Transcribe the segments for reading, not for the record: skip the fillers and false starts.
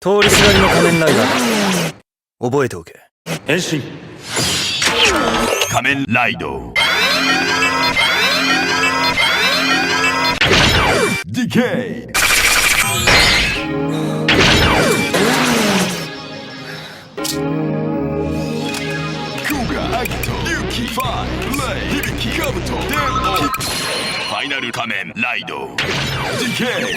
通りすがりの仮面ライダーだ。覚えておけ。変身。仮面ライド。ディケイ。クガ、アキト、ユキ、ファイ、レイ、ヒビキ、カブト、デン、ファイナル仮面ライド。ディケイ。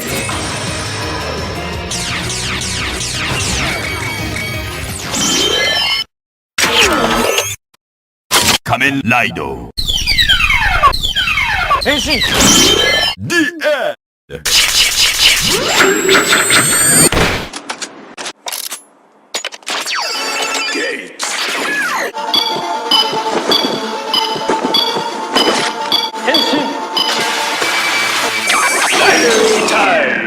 仮面ライド。変身。ディエ。変身。ライドタイ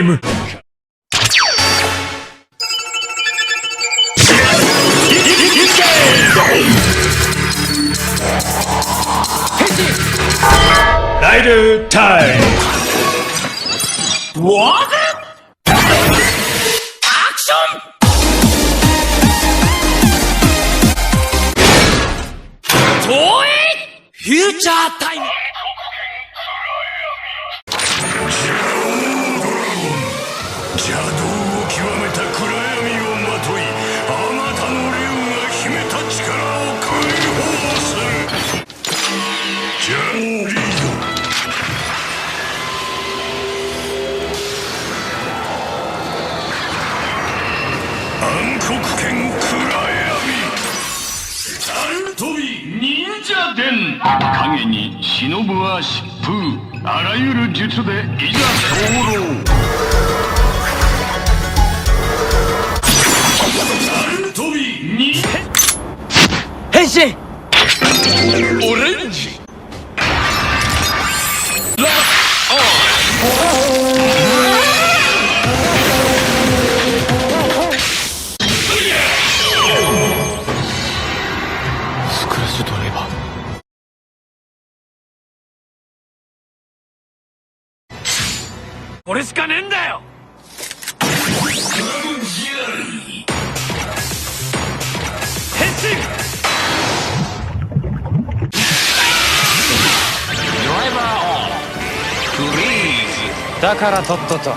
ム。What? アクション。フューチャータイム。邪道を極めた暗闇をまとい、あまたの竜が秘めた力を解放する。ジャンリード。暗黒剣暗闇。三飛び忍者伝。影に忍ぶは疾風。あらゆる術でいざ討論。三飛びに変身。オレンジ。スクラッシュドライバー。これしかねえんだよ。変身。ドライバーオン。フリーズ。だからとっとと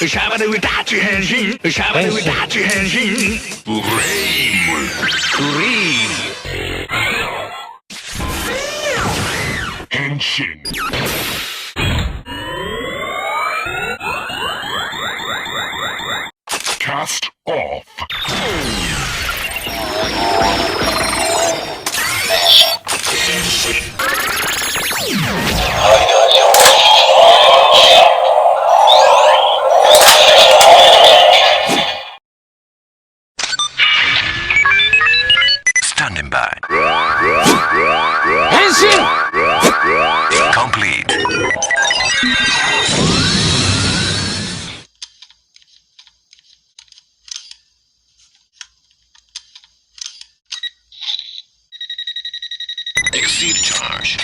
シャバで歌っち変身。シャバで歌っち変身。ブレイム。フリーズ。変身。Cast off. Standing by. 変身。Complete. Exceed charge.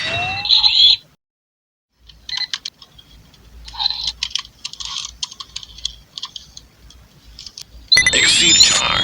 Exceed charge.